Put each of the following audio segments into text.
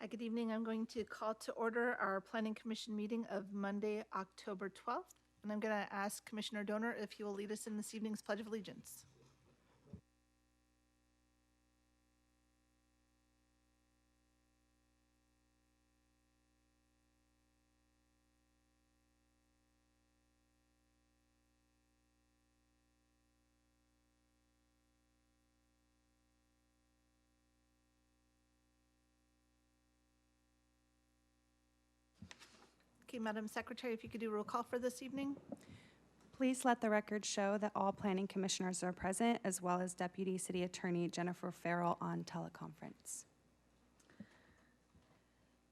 Hi, good evening. I'm going to call to order our Planning Commission meeting of Monday, October 12th. And I'm going to ask Commissioner Donor if he will lead us in this evening's Pledge of Allegiance. Okay, Madam Secretary, if you could do a roll call for this evening. Please let the record show that all planning commissioners are present, as well as Deputy City Attorney Jennifer Farrell on teleconference.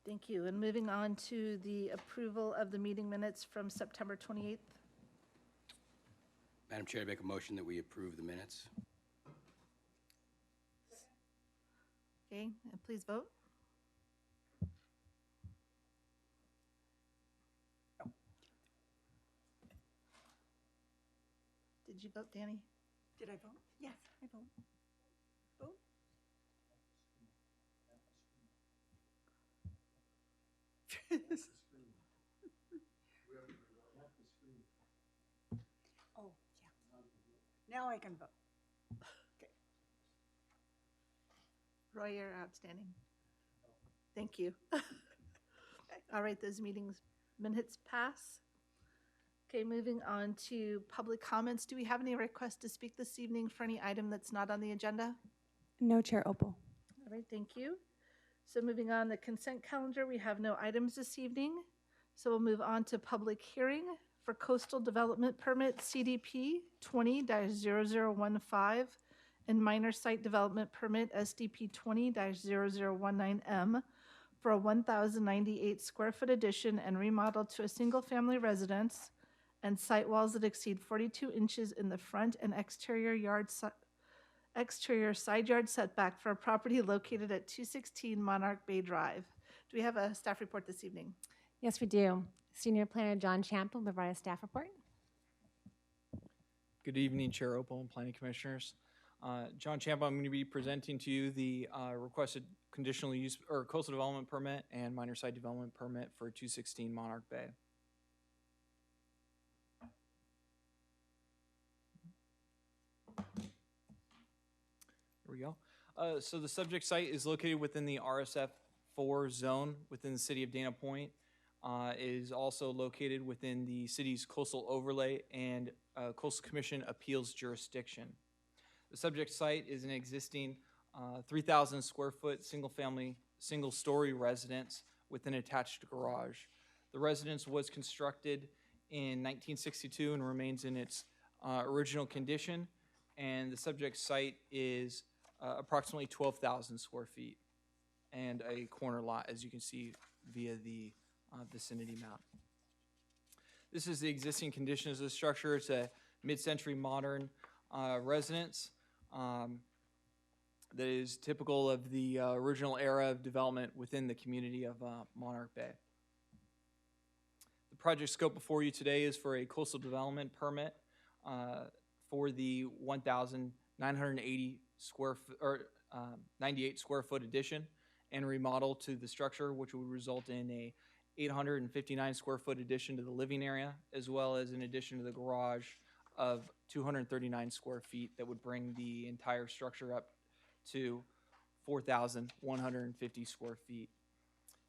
Thank you. And moving on to the approval of the meeting minutes from September 28th. Madam Chair, I make a motion that we approve the minutes. Okay, and please vote. Did you vote, Danny? Did I vote? Yes, I vote. Vote? Oh, yeah. Now I can vote. Okay. Roy, you're outstanding. Thank you. All right, those meetings minutes pass. Okay, moving on to public comments. Do we have any requests to speak this evening for any item that's not on the agenda? No, Chair Opal. All right, thank you. So moving on the consent calendar, we have no items this evening. So we'll move on to public hearing for Coastal Development Permit CDP 20-0015 and Minor Site Development Permit SDP 20-0019M for a 1,098 square foot addition and remodel to a single family residence and site walls that exceed 42 inches in the front and exterior side yard setback for a property located at 216 Monarch Bay Drive. Do we have a staff report this evening? Yes, we do. Senior Planner John Champ will provide a staff report. Good evening, Chair Opal and Planning Commissioners. John Champ, I'm going to be presenting to you the requested conditional use or coastal development permit and minor site development permit for 216 Monarch Bay. Here we go. So the subject site is located within the RSF 4 zone within the city of Dana Point. Is also located within the city's coastal overlay and Coastal Commission appeals jurisdiction. The subject site is an existing 3,000 square foot single story residence with an attached garage. The residence was constructed in 1962 and remains in its original condition, and the subject site is approximately 12,000 square feet and a corner lot, as you can see via the vicinity map. This is the existing conditions of the structure. It's a mid-century modern residence that is typical of the original era of development within the community of Monarch Bay. The project scope before you today is for a coastal development permit for the 1,980 square or 98 square foot addition and remodel to the structure, which would result in a 859 square foot addition to the living area, as well as an addition to the garage of 239 square feet that would bring the entire structure up to 4,150 square feet.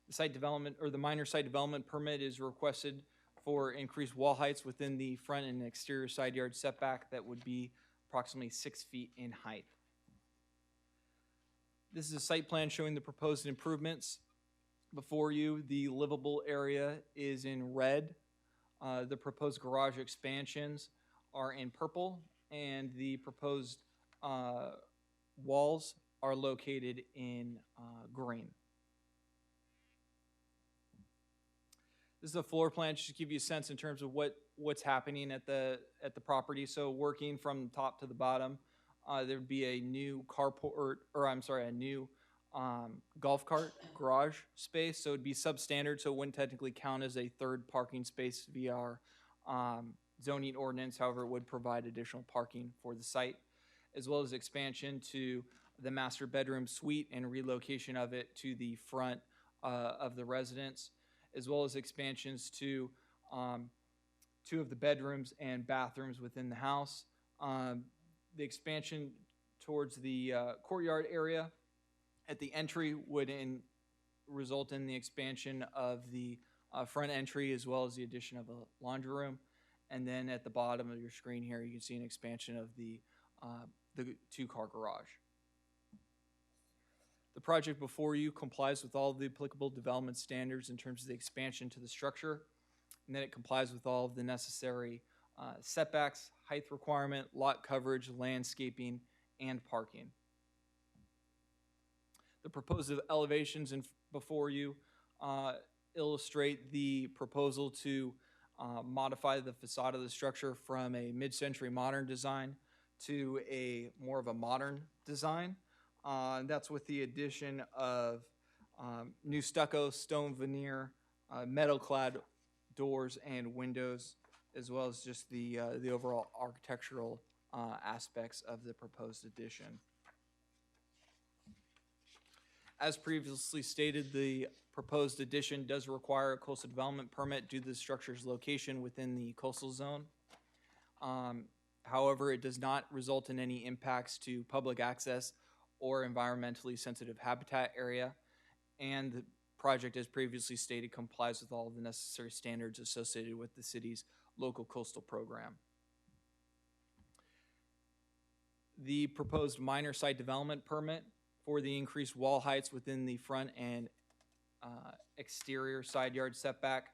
The site development or the minor site development permit is requested for increased wall heights within the front and exterior side yard setback that would be approximately 6 feet in height. This is a site plan showing the proposed improvements. Before you, the livable area is in red. The proposed garage expansions are in purple, and the proposed walls are located in green. This is a floor plan just to give you a sense in terms of what's happening at the property. So working from top to the bottom, there'd be a new carport, a new golf cart garage space. So it'd be substandard, so it wouldn't technically count as a third parking space via our zoning ordinance. However, it would provide additional parking for the site, as well as expansion to the master bedroom suite and relocation of it to the front of the residence, as well as expansions to 2 of the bedrooms and bathrooms within the house. The expansion towards the courtyard area at the entry would result in the expansion of the front entry, as well as the addition of a laundry room. And then at the bottom of your screen here, you can see an expansion of the 2-car garage. The project before you complies with all of the applicable development standards in terms of the expansion to the structure, and then it complies with all of the necessary setbacks, height requirement, lot coverage, landscaping, and parking. The proposed elevations before you illustrate the proposal to modify the facade of the structure from a mid-century modern design to a more of a modern design. That's with the addition of new stucco, stone veneer, metal-clad doors and windows, as well as just the overall architectural aspects of the proposed addition. As previously stated, the proposed addition does require a coastal development permit due to the structure's location within the coastal zone. However, it does not result in any impacts to public access or environmentally sensitive habitat area, and the project, as previously stated, complies with all of the necessary standards associated with the city's local coastal program. The proposed minor site development permit for the increased wall heights within the front and exterior side yard setback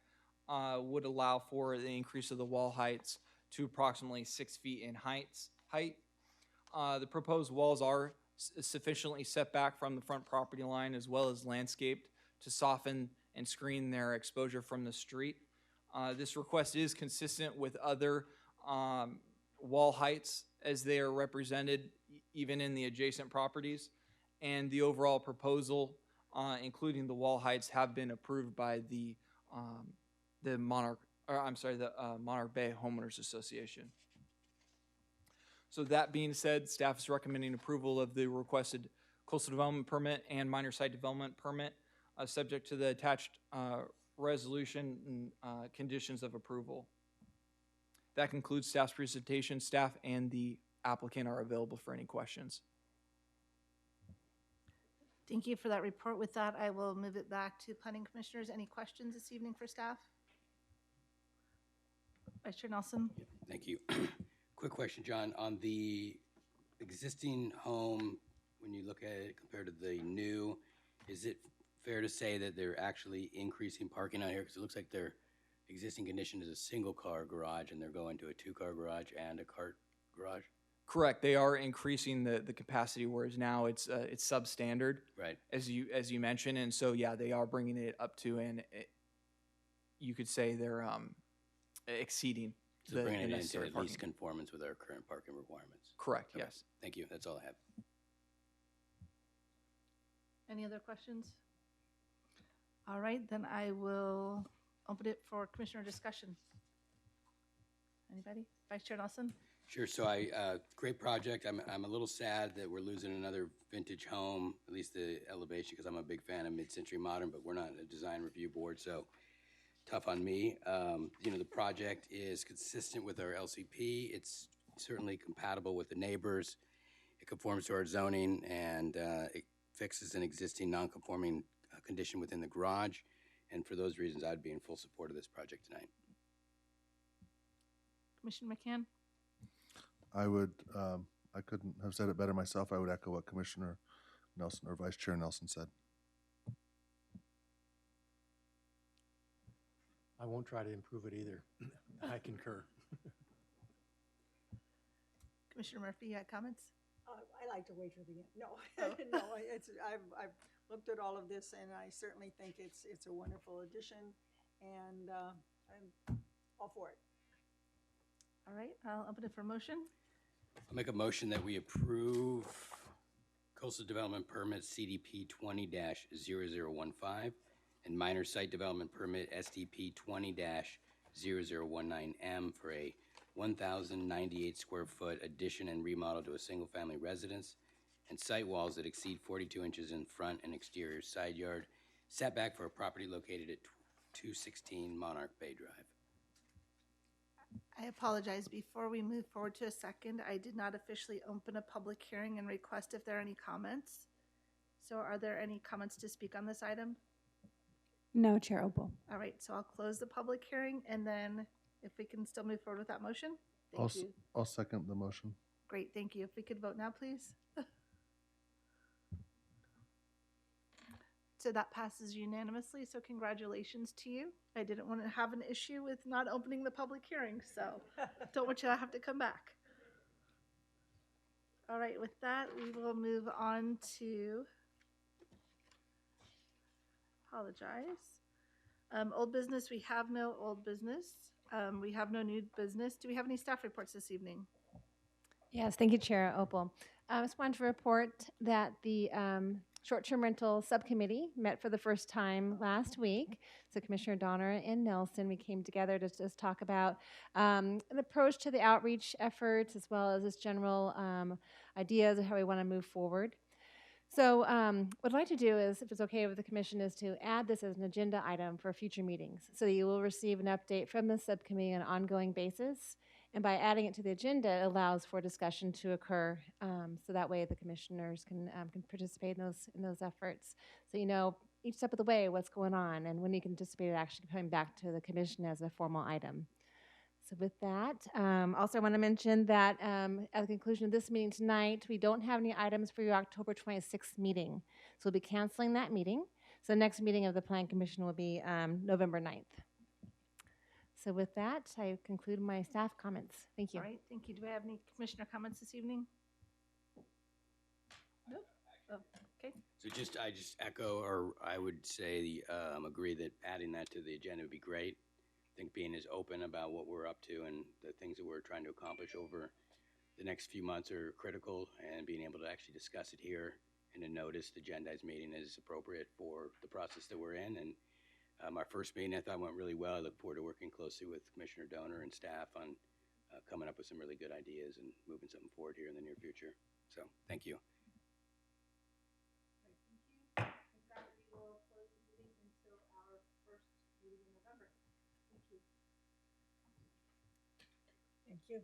would allow for the increase of the wall heights to approximately 6 feet in height. The proposed walls are sufficiently set back from the front property line, as well as landscaped to soften and screen their exposure from the street. This request is consistent with other wall heights as they are represented even in the adjacent properties, and the overall proposal, including the wall heights, have been approved by the Monarch Bay Homeowners Association. So that being said, staff is recommending approval of the requested coastal development permit and minor site development permit, subject to the attached resolution and conditions of approval. That concludes staff's presentation. Staff and the applicant are available for any questions. Thank you for that report. With that, I will move it back to planning commissioners. Any questions this evening for staff? Vice Chair Nelson? Thank you. Quick question, John. On the existing home, when you look at it compared to the new, is it fair to say that they're actually increasing parking out here? Because it looks like their existing condition is a single-car garage, and they're going to a 2-car garage and a cart garage? Correct. They are increasing the capacity, whereas now it's substandard, Right. as you mentioned, and so yeah, they are bringing it up to, and you could say they're exceeding So bringing it into necessary at parking. least conformance with our current parking requirements. Correct. Okay. Yes. Thank you. That's all I have. Any other questions? All right, then I will open it for commissioner discussion. Anybody? Vice Chair Nelson? Sure. So great project. I'm a little sad that we're losing another vintage home, at least the elevation, because I'm a big fan of mid-century modern, but we're not a design review board, so tough on me. The project is consistent with our LCP. It's certainly compatible with the neighbors. It conforms to our zoning, and it fixes an existing non-conforming condition within the garage. And for those reasons, I'd be in full support of this project tonight. Commissioner McCann? I would, I couldn't have said it better myself. I would echo what Commissioner Nelson or Vice Chair Nelson said. I won't try to improve it either. I concur. Commissioner Murphy, you had comments? I like to wait till the end. No, Oh. no, I've looked at all of this, and I certainly think it's a wonderful addition, and I'm all for it. All right, I'll open it for motion. I'll make a motion that we approve Coastal Development Permit CDP 20-0015 and Minor Site Development Permit SDP 20-0019M for a 1,098 square foot addition and remodel to a single-family residence and site walls that exceed 42 inches in front and exterior side yard, setback for a property located at 216 Monarch Bay Drive. I apologize. Before we move forward to a second, I did not officially open a public hearing and request if there are any comments. So are there any comments to speak on this item? No, Chair Opal. All right, so I'll close the public hearing, and then if we can still move forward with that motion? Thank you. I'll second the motion. Great, thank you. If we could vote now, please. So that passes unanimously, so congratulations to you. I didn't want to have an issue with not opening the public hearing, so don't want you to have to come back. All right, with that, we will move on to, old business. We have no old business. We have no new business. Do we have any staff reports this evening? Yes, thank you, Chair Opal. I just wanted to report that the short-term rental subcommittee met for the first time last week. So Commissioner Donner and Nelson, we came together to just talk about an approach to the outreach efforts, as well as just general ideas of how we want to move forward. So what I'd like to do is, if it's okay with the commission, is to add this as an agenda item for future meetings. So you will receive an update from the subcommittee on an ongoing basis. And by adding it to the agenda, it allows for discussion to occur. So that way the commissioners can participate in those efforts. So you know each step of the way what's going on and when you can anticipate it actually coming back to the commission as a formal item. So with that, also I want to mention that at the conclusion of this meeting tonight, we don't have any items for your October 26th meeting. So we'll be canceling that meeting. So the next meeting of the Plan Commission will be November 9th. So with that, I conclude my staff comments. Thank you. All right, thank you. Do we have any commissioner comments this evening? Nope. Oh, okay. So I just echo, or I would say, agree that adding that to the agenda would be great. I think being as open about what we're up to and the things that we're trying to accomplish over the next few months are critical, and being able to actually discuss it here in a noticed agendized meeting is appropriate for the process that we're in. And our first meeting I thought went really well. I look forward to working closely with Commissioner Donner and staff on coming up with some really good ideas and moving something forward here in the near future. So thank you. With that, we will close the meeting until our first meeting in November. Thank you. Thank you.